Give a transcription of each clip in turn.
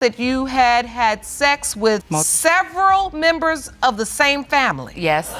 that you had had sex with several members of the same family. Yes.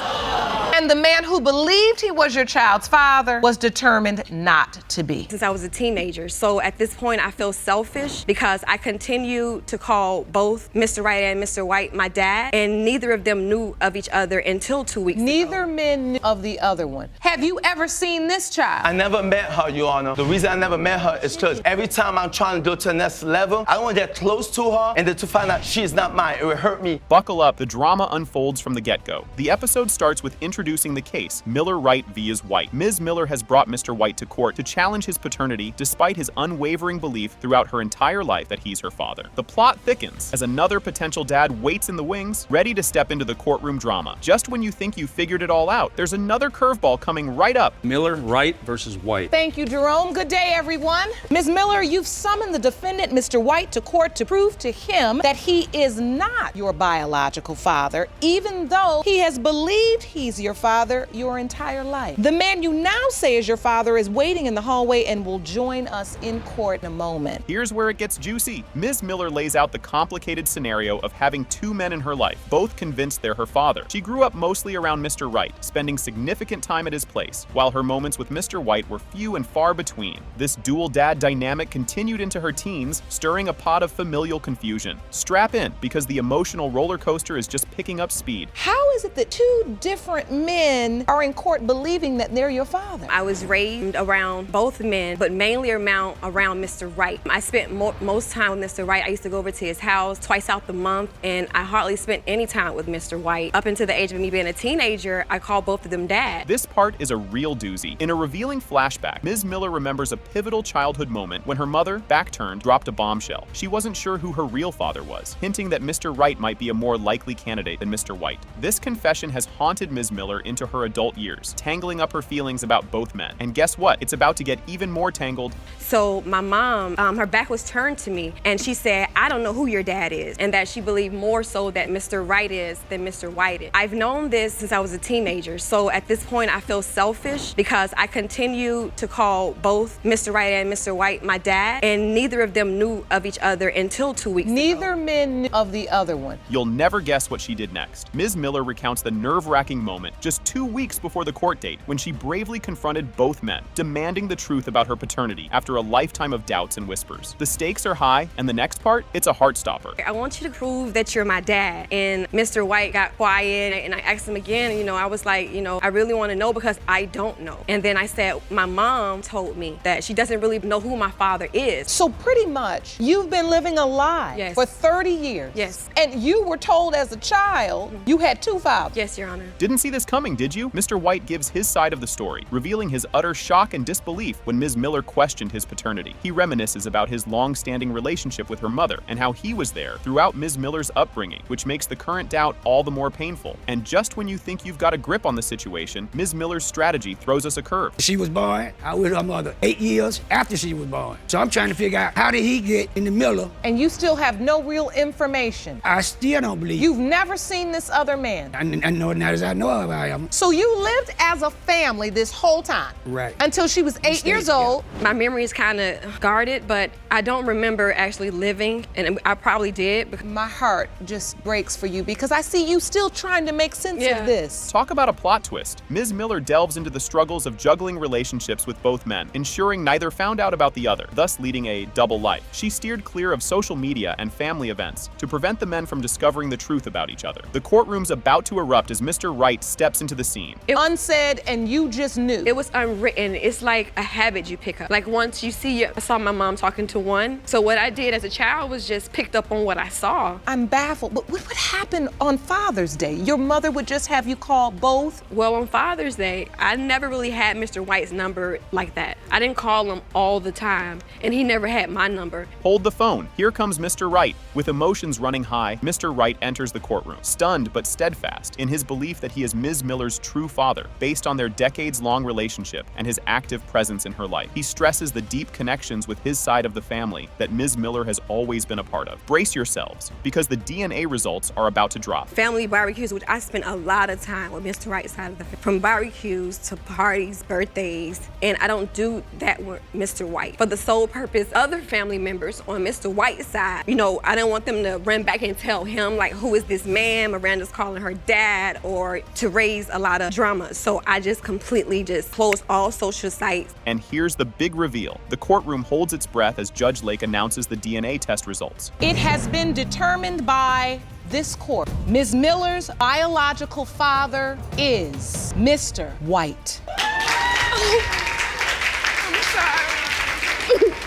And the man who believed he was your child's father was determined not to be. Since I was a teenager, so at this point I feel selfish because I continue to call both Mr. Wright and Mr. White my dad, and neither of them knew of each other until 2 weeks ago. Neither men knew of the other one. Have you ever seen this child? I never met her, Your Honor. The reason I never met her is because every time I'm trying to go to the next level, I don't want to get close to her and then to find out she's not mine. It would hurt me. Buckle up, the drama unfolds from the get-go. The episode starts with introducing the case, Miller Wright v. White. Ms. Miller has brought Mr. White to court to challenge his paternity despite his unwavering belief throughout her entire life that he's her father. The plot thickens as another potential dad waits in the wings, ready to step into the courtroom drama. Just when you think you figured it all out, there's another curveball coming right up. Miller, Wright versus White. Thank you, Jerome. Good day, everyone. Ms. Miller, you've summoned the defendant, Mr. White, to court to prove to him that he is not your biological father, even though he has believed he's your father your entire life. The man you now say is your father is waiting in the hallway and will join us in court in a moment. Here's where it gets juicy. Ms. Miller lays out the complicated scenario of having two men in her life, both convinced they're her father. She grew up mostly around Mr. Wright, spending significant time at his place, while her moments with Mr. White were few and far between. This dual dad dynamic continued into her teens, stirring a pot of familial confusion. Strap in, because the emotional roller coaster is just picking up speed. How is it that two different men are in court believing that they're your father? I was raised around both men, but mainly around Mr. Wright. I spent most time with Mr. Wright. I used to go over to his house twice out the month, and I hardly spent any time with Mr. White. Up until the age of me being a teenager, I called both of them dad. This part is a real doozy. In a revealing flashback, Ms. Miller remembers a pivotal childhood moment when her mother, back-turned, dropped a bombshell. She wasn't sure who her real father was, hinting that Mr. Wright might be a more likely candidate than Mr. White. This confession has haunted Ms. Miller into her adult years, tangling up her feelings about both men. And guess what? It's about to get even more tangled. So my mom, her back was turned to me, and she said, I don't know who your dad is, and that she believed more so that Mr. Wright is than Mr. White is. I've known this since I was a teenager, so at this point I feel selfish because I continue to call both Mr. Wright and Mr. White my dad, and neither of them knew of each other until 2 weeks ago. Neither men knew of the other one. You'll never guess what she did next. Ms. Miller recounts the nerve-wracking moment just 2 weeks before the court date when she bravely confronted both men, demanding the truth about her paternity after a lifetime of doubts and whispers. The stakes are high, and the next part, it's a heart stopper. I want you to prove that you're my dad. And Mr. White got quiet, and I asked him again, I was like, I really want to know because I don't know. And then I said, my mom told me that she doesn't really know who my father is. So pretty much, you've been living a lie for 30 years. Yes. And you were told as a child you had two fathers. Yes, Your Honor. Didn't see this coming, did you? Mr. White gives his side of the story, revealing his utter shock and disbelief when Ms. Miller questioned his paternity. He reminisces about his long-standing relationship with her mother and how he was there throughout Ms. Miller's upbringing, which makes the current doubt all the more painful. And just when you think you've got a grip on the situation, Ms. Miller's strategy throws us a curve. She was born, I was her mother 8 years after she was born. So I'm trying to figure out how did he get in the Miller? And you still have no real information. I still don't believe. You've never seen this other man. I know not as I know of I am. So you lived as a family this whole time? Right. Until she was 8 years old? My memory is kind of guarded, but I don't remember actually living, and I probably did. My heart just breaks for you because I see you still trying to make sense of this. Talk about a plot twist. Ms. Miller delves into the struggles of juggling relationships with both men, ensuring neither found out about the other, thus leading a double life. She steered clear of social media and family events to prevent the men from discovering the truth about each other. The courtroom's about to erupt as Mr. Wright steps into the scene. Unsaid, and you just knew. It was unwritten. It's like a habit you pick up. Like once you see, I saw my mom talking to one. So what I did as a child was just picked up on what I saw. I'm baffled, but what would happen on Father's Day? Your mother would just have you call both? Well, on Father's Day, I never really had Mr. White's number like that. I didn't call him all the time, and he never had my number. Hold the phone. Here comes Mr. Wright. With emotions running high, Mr. Wright enters the courtroom, stunned but steadfast in his belief that he is Ms. Miller's true father, based on their decades-long relationship and his active presence in her life. He stresses the deep connections with his side of the family that Ms. Miller has always been a part of. Brace yourselves, because the DNA results are about to drop. Family barbecues, which I spent a lot of time with Mr. Wright's side of the family, from barbecues to parties, birthdays, and I don't do that with Mr. White. For the sole purpose, other family members on Mr. White's outside. You know, I didn't want them to run back and tell him, like, who is this man? Miranda's calling her dad, or to raise a lot of drama. So I just completely just closed all social sites. And here's the big reveal. The courtroom holds its breath as Judge Lake announces the DNA test results. It has been determined by this court. Ms. Miller's biological father is Mr. White.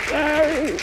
Sorry.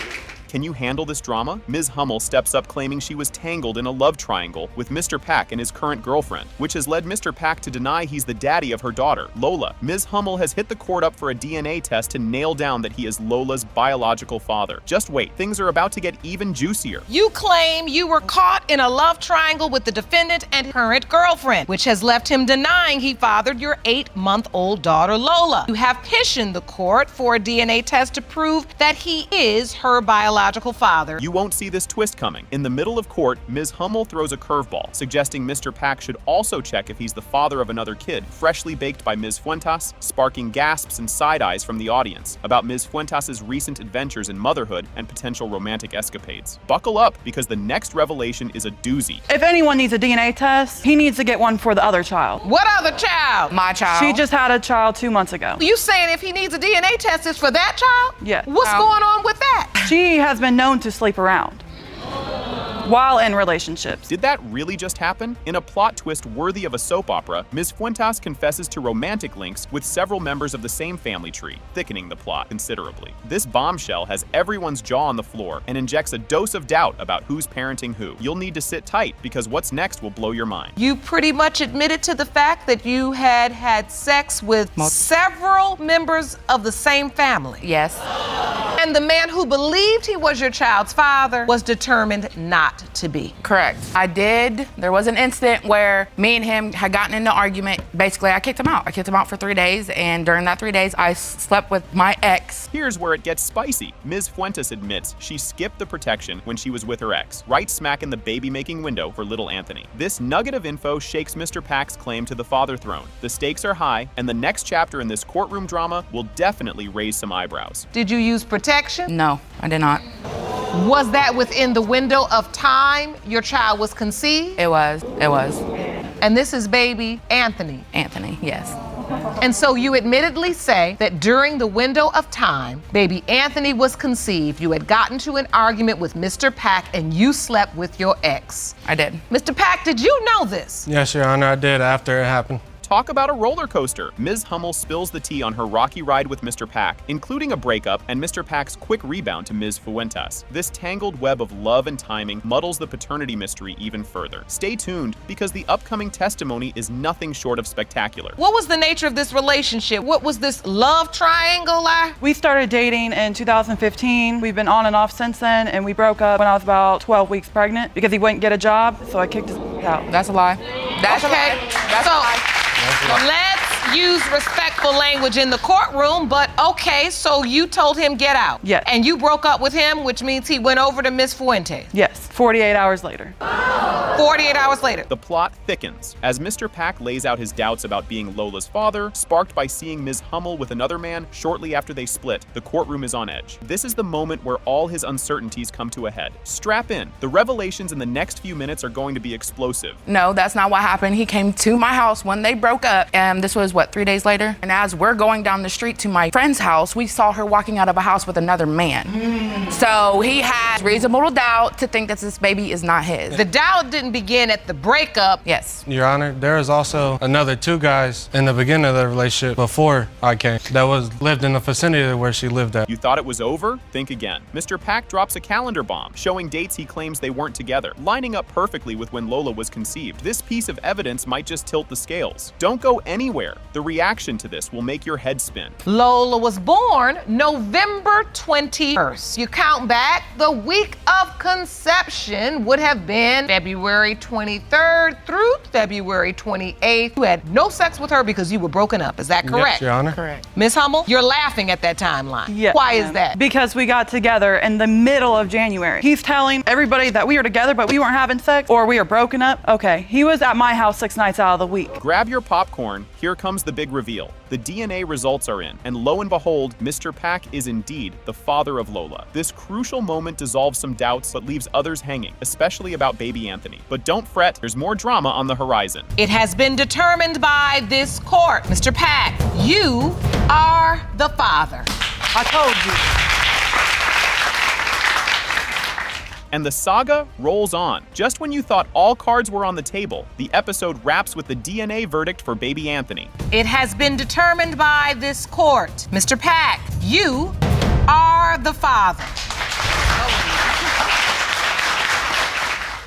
Can you handle this drama? Ms. Hummel steps up claiming she was tangled in a love triangle with Mr. Pack and his current girlfriend, which has led Mr. Pack to deny he's the daddy of her daughter, Lola. Ms. Hummel has hit the court up for a DNA test to nail down that he is Lola's biological father. Just wait, things are about to get even juicier. You claim you were caught in a love triangle with the defendant and current girlfriend, which has left him denying he fathered your 8-month-old daughter, Lola. You have petitioned the court for a DNA test to prove that he is her biological father. You won't see this twist coming. In the middle of court, Ms. Hummel throws a curveball, suggesting Mr. Pack should also check if he's the father of another kid, freshly baked by Ms. Fuentes, sparking gasps and side eyes from the audience about Ms. Fuentes' recent adventures in motherhood and potential romantic escapades. Buckle up, because the next revelation is a doozy. If anyone needs a DNA test, he needs to get one for the other child. What other child? My child. She just had a child 2 months ago. You saying if he needs a DNA test, it's for that child? Yeah. What's going on with that? She has been known to sleep around while in relationships. Did that really just happen? In a plot twist worthy of a soap opera, Ms. Fuentes confesses to romantic links with several members of the same family tree, thickening the plot considerably. This bombshell has everyone's jaw on the floor and injects a dose of doubt about who's parenting who. You'll need to sit tight, because what's next will blow your mind. You pretty much admitted to the fact that you had had sex with several members of the same family. Yes. And the man who believed he was your child's father was determined not to be. Correct. I did. There was an incident where me and him had gotten in an argument. Basically, I kicked him out. I kicked him out for 3 days, and during that 3 days, I slept with my ex. Here's where it gets spicy. Ms. Fuentes admits she skipped the protection when she was with her ex, right smack in the baby-making window for little Anthony. This nugget of info shakes Mr. Pack's claim to the father throne. The stakes are high, and the next chapter in this courtroom drama will definitely raise some eyebrows. Did you use protection? No, I did not. Was that within the window of time your child was conceived? It was. And this is baby Anthony. Anthony, yes. And so you admittedly say that during the window of time baby Anthony was conceived, you had gotten to an argument with Mr. Pack and you slept with your ex. I did. Mr. Pack, did you know this? Yes, Your Honor, I did after it happened. Talk about a roller coaster. Ms. Hummel spills the tea on her rocky ride with Mr. Pack, including a breakup and Mr. Pack's quick rebound to Ms. Fuentes. This tangled web of love and timing muddles the paternity mystery even further. Stay tuned, because the upcoming testimony is nothing short of spectacular. What was the nature of this relationship? What was this love triangle like? We started dating in 2015. We've been on and off since then, and we broke up when I was about 12 weeks pregnant because he wouldn't get a job, so I kicked his out. That's a lie. That's Okay, a lie. That's a lie. Let's use respectful language in the courtroom, but okay, so you told him get out. Yes. And you broke up with him, which means he went over to Miss Fuentes. Yes, 48 hours later. 48 hours later. The plot thickens as Mr. Pack lays out his doubts about being Lola's father, sparked by seeing Ms. Hummel with another man shortly after they split. The courtroom is on edge. This is the moment where all his uncertainties come to a head. Strap in. The revelations in the next few minutes are going to be explosive. No, that's not what happened. He came to my house when they broke up, and this was, 3 days later? And as we're going down the street to my friend's house, we saw her walking out of a house with another man. So he had reasonable doubt to think that this baby is not his. The doubt didn't begin at the breakup. Yes. Your Honor, there was also another 2 guys in the beginning of the relationship before I came that lived in the vicinity where she lived at. You thought it was over? Think again. Mr. Pack drops a calendar bomb, showing dates he claims they weren't together, lining up perfectly with when Lola was conceived. This piece of evidence might just tilt the scales. Don't go anywhere. The reaction to this will make your head spin. Lola was born November 21st. You count back, the week of conception would have been February 23rd through February 28th. You had no sex with her because you were broken up. Is that correct? Yes, Your Honor. Correct. Ms. Hummel, you're laughing at that timeline. Yes, Why ma'am. is that? Because we got together in the middle of January. He's telling everybody that we were together, but we weren't having sex, or we were broken up. Okay, he was at my house 6 nights out of the week. Grab your popcorn. Here comes the big reveal. The DNA results are in, and lo and behold, Mr. Pack is indeed the father of Lola. This crucial moment dissolves some doubts but leaves others hanging, especially about baby Anthony. But don't fret, there's more drama on the horizon. It has been determined by this court, Mr. Pack, you are the father. I told you. And the saga rolls on. Just when you thought all cards were on the table, the episode wraps with the DNA verdict for baby Anthony. It has been determined by this court, Mr. Pack, you are the father.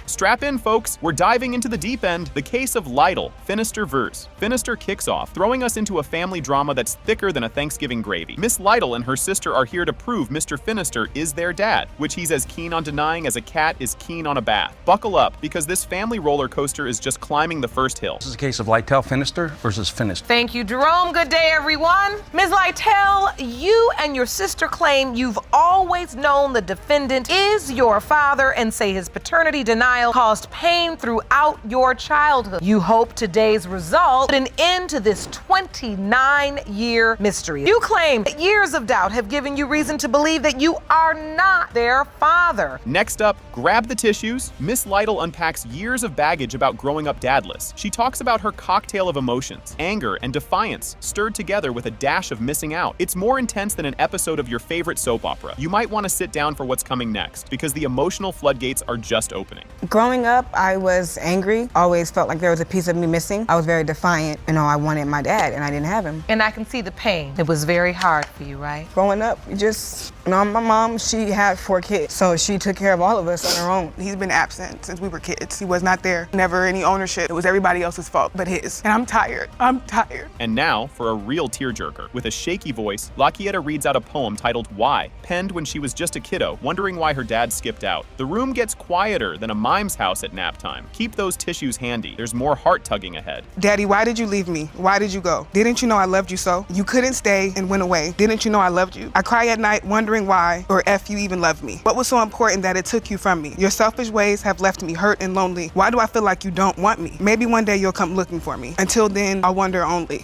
Strap in, folks. We're diving into the deep end. The case of Lytle, Finister verse. Finister kicks off, throwing us into a family drama that's thicker than a Thanksgiving gravy. Miss Lytle and her sister are here to prove Mr. Finister is their dad, which he's as keen on denying as a cat is keen on a bath. Buckle up, because this family roller coaster is just climbing the first hill. This is a case of Lytle Finister versus Finister. Thank you, Jerome. Good day, everyone. Ms. Lytle, you and your sister claim you've always known the defendant is your father and say his paternity denial caused pain throughout your childhood. You hope today's result put an end to this 29-year mystery. You claim that years of doubt have given you reason to believe that you are not their father. Next up, grab the tissues. Miss Lytle unpacks years of baggage about growing up dadless. She talks about her cocktail of emotions, anger and defiance, stirred together with a dash of missing out. It's more intense than an episode of your favorite soap opera. You might want to sit down for what's coming next, because the emotional floodgates are just opening. Growing up, I was angry, always felt like there was a piece of me missing. I was very defiant. I wanted my dad and I didn't have him. And I can see the pain. It was very hard for you, right? Growing up, my mom, she had 4 kids, so she took care of all of us on her own. He's been absent since we were kids. He was not there, never any ownership. It was everybody else's fault but his. And I'm tired. And now, for a real tearjerker. With a shaky voice, Laquieta reads out a poem titled Why, penned when she was just a kiddo, wondering why her dad skipped out. The room gets quieter than a mime's house at nap time. Keep those tissues handy. There's more heart tugging ahead. Daddy, why did you leave me? Why did you go? Didn't you know I loved you so? You couldn't stay and went away. Didn't you know I loved you? I cry at night wondering why, or if you even loved me. What was so important that it took you from me? Your selfish ways have left me hurt and lonely. Why do I feel like you don't want me? Maybe one day you'll come looking for me. Until then, I'll wonder only.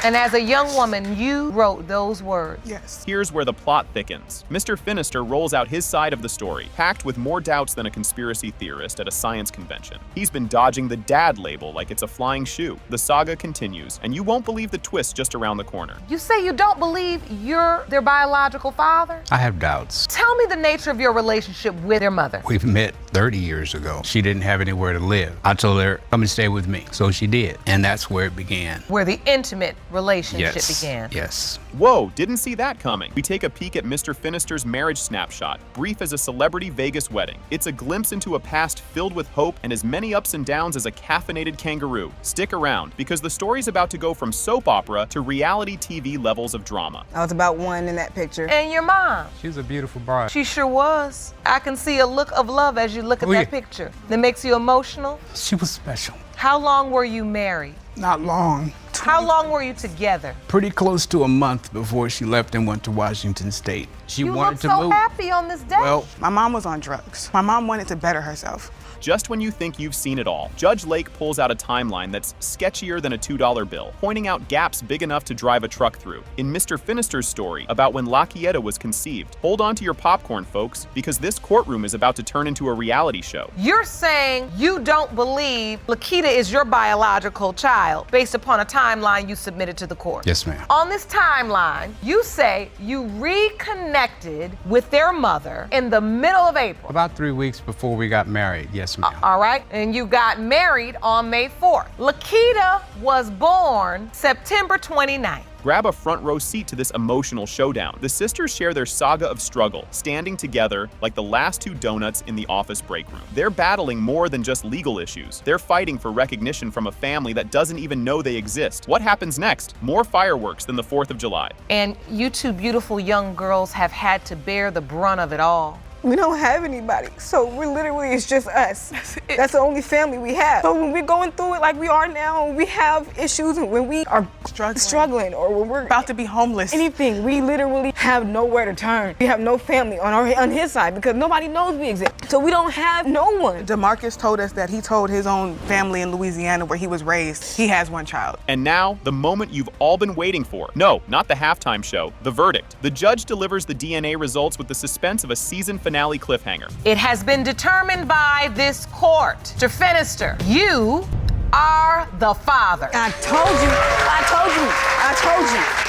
And as a young woman, you wrote those words. Yes. Here's where the plot thickens. Mr. Finister rolls out his side of the story, packed with more doubts than a conspiracy theorist at a science convention. He's been dodging the dad label like it's a flying shoe. The saga continues, and you won't believe the twist just around the corner. You say you don't believe you're their biological father? I have doubts. Tell me the nature of your relationship with their mother. We've met 30 years ago. She didn't have anywhere to live. I told her, come and stay with me. So she did. And that's where it began. Where the intimate relationship began. Yes. Whoa, didn't see that coming. We take a peek at Mr. Finister's marriage snapshot, brief as a celebrity Vegas wedding. It's a glimpse into a past filled with hope and as many ups and downs as a caffeinated kangaroo. Stick around, because the story's about to go from soap opera to reality TV levels of drama. I was about 1 in that picture. And your mom? She was a beautiful bride. She sure was. I can see a look of love as you look at that picture. That makes you emotional? She was special. How long were you married? Not long. How long were you together? Pretty close to a month before she left and went to Washington State. She wanted to move. You look so happy on this day. Well, My mom was on drugs. My mom wanted to better herself. Just when you think you've seen it all, Judge Lake pulls out a timeline that's sketchier than a $2 bill, pointing out gaps big enough to drive a truck through. In Mr. Finister's story about when Laquieta was conceived, hold on to your popcorn, folks, because this courtroom is about to turn into a reality show. You're saying you don't believe Laquita is your biological child based upon a timeline you submitted to the court. yes, ma'am. On this timeline, you say you reconnected with their mother in the middle of April. About 3 weeks before we got married, yes, ma'am. All right, and you got married on May 4th. Laquita was born September 29th. Grab a front row seat to this emotional showdown. The sisters share their saga of struggle, standing together like the last 2 donuts in the office break room. They're battling more than just legal issues. They're fighting for recognition from a family that doesn't even know they exist. What happens next? More fireworks than the 4th of July. And you 2 beautiful young girls have had to bear the brunt of it all. We don't have anybody, so we're literally, it's just us. That's the only family we have. So when we're going through it like we are now, when we have issues, and when we are struggling or when we're About to be homeless. anything, we literally have nowhere to turn. We have no family on his side because nobody knows we exist. So we don't have no one. DeMarcus told us that he told his own family in Louisiana where he was raised, he has one child. And now, the moment you've all been waiting for. No, not the halftime show, the verdict. The judge delivers the DNA results with the suspense of a season finale cliffhanger. It has been determined by this court. Mr. Finister, you are the father. I told you.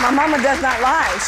My mama does not lie.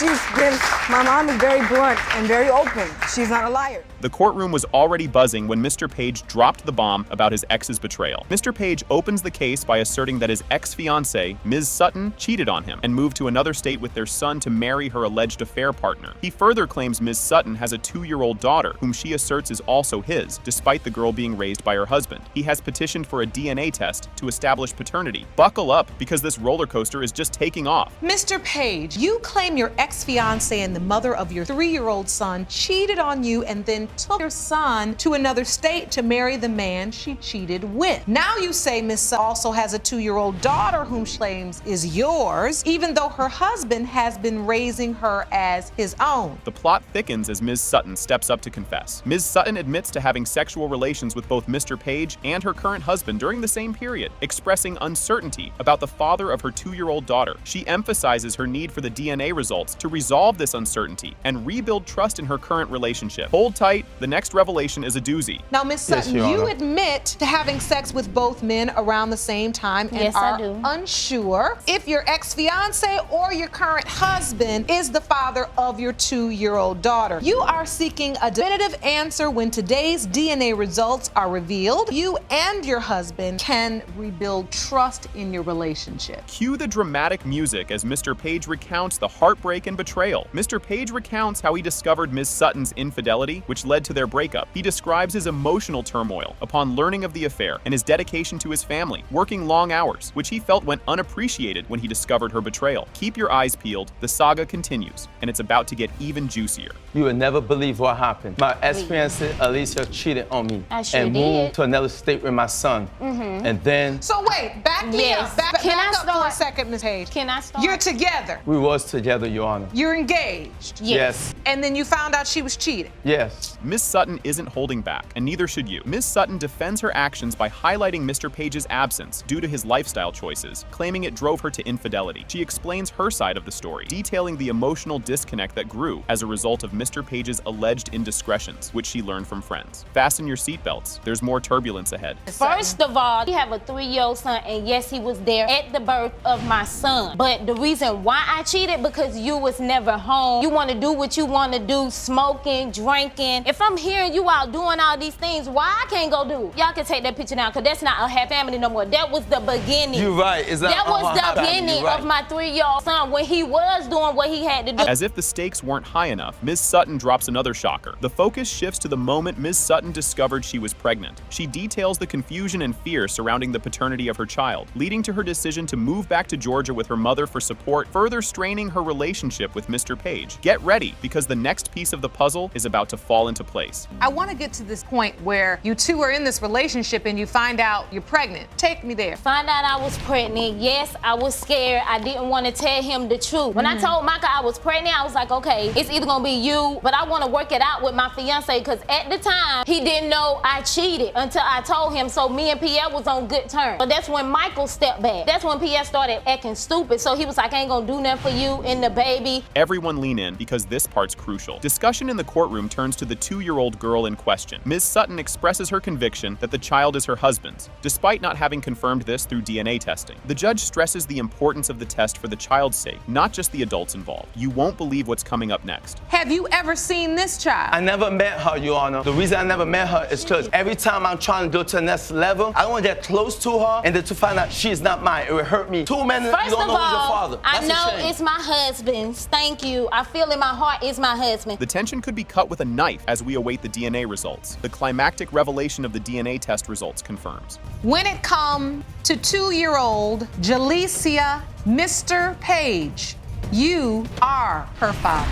My mom is very blunt and very open. She's not a liar. The courtroom was already buzzing when Mr. Page dropped the bomb about his ex's betrayal. Mr. Page opens the case by asserting that his ex-fiancée, Ms. Sutton, cheated on him and moved to another state with their son to marry her alleged affair partner. He further claims Ms. Sutton has a 2-year-old daughter, whom she asserts is also his, despite the girl being raised by her husband. He has petitioned for a DNA test to establish paternity. Buckle up, because this roller coaster is just taking off. Mr. Page, you claim your ex-fiancée and the mother of your 3-year-old son cheated on you and then took your son to another state to marry the man she cheated with. Now you say Miss Sutton also has a 2-year-old daughter whom she claims is yours, even though her husband has been raising her as his own. The plot thickens as Ms. Sutton steps up to confess. Ms. Sutton admits to having sexual relations with both Mr. Page and her current husband during the same period, expressing uncertainty about the father of her 2-year-old daughter. She emphasizes her need for the DNA results to resolve this uncertainty and rebuild trust in her current relationship. Hold tight, the next revelation is a doozy. Now, Miss Sutton, you admit to having sex with both men around the same time and are unsure if your ex-fiance or your current husband is the father of your 2-year-old daughter. You are seeking a definitive answer when today's DNA results are revealed. You and your husband can rebuild trust in your relationship. Cue the dramatic music as Mr. Page recounts the heartbreak and betrayal. Mr. Page recounts how he discovered Ms. Sutton's infidelity, which led to their breakup. He describes his emotional turmoil upon learning of the affair and his dedication to his family, working long hours, which he felt went unappreciated when he discovered her betrayal. Keep your eyes peeled, the saga continues, and it's about to get even juicier. You would never believe what happened. My ex-fiancée, Alicia, cheated on me and moved to another state with my son. And then... So wait, back me up. Back up for a second, Ms. Page. Can I start? You're together. We was together, Your Honor. You're engaged. Yes. And then you found out she was cheating. Yes. Ms. Sutton isn't holding back, and neither should you. Ms. Sutton defends her actions by highlighting Mr. Page's absence due to his lifestyle choices, claiming it drove her to infidelity. She explains her side of the story, detailing the emotional disconnect that grew as a result of Mr. Page's alleged indiscretions, which she learned from friends. Fasten your seatbelts. There's more turbulence ahead. First of all, we have a 3-year-old son, and yes, he was there at the birth of my son. But the reason why I cheated, because you was never home. You want to do what you want to do, smoking, drinking. If I'm hearing you out doing all these things, why I can't go do? Y'all can take that picture down, because that's not a half family no more. That was the beginning. You're right. That was the beginning of my 3-year-old son when he was doing what he had to do. As if the stakes weren't high enough, Ms. Sutton drops another shocker. The focus shifts to the moment Ms. Sutton discovered she was pregnant. She details the confusion and fear surrounding the paternity of her child, leading to her decision to move back to Georgia with her mother for support, further straining her relationship with Mr. Page. Get ready, because the next piece of the puzzle is about to fall into place. I want to get to this point where you two are in this relationship and you find out you're pregnant. Take me there. Find out I was pregnant. Yes, I was scared. I didn't want to tell him the truth. When I told Micah I was pregnant, I was like, okay, it's either gonna be you, but I want to work it out with my fiance, because at the time, he didn't know I cheated until I told him, so me and Pierre was on good terms. But that's when Michael stepped back. That's when Pierre started acting stupid, so he was like, I ain't gonna do nothing for you and the baby. Everyone lean in, because this part's crucial. Discussion in the courtroom turns to the 2-year-old girl in question. Ms. Sutton expresses her conviction that the child is her husband's, despite not having confirmed this through DNA testing. The judge stresses the importance of the test for the child's sake, not just the adults involved. You won't believe what's coming up next. Have you ever seen this child? I never met her, Your Honor. The reason I never met her is because every time I'm trying to go to the next level, I don't want to get close to her and then to find out she's not mine. It would hurt me. 2 men, you don't know who's your father. I know it's my husband's. Thank you. I feel in my heart it's my husband. The tension could be cut with a knife as we await the DNA results. The climactic revelation of the DNA test results confirms. When it comes to 2-year-old Jalecia Mr. Page, you are her father.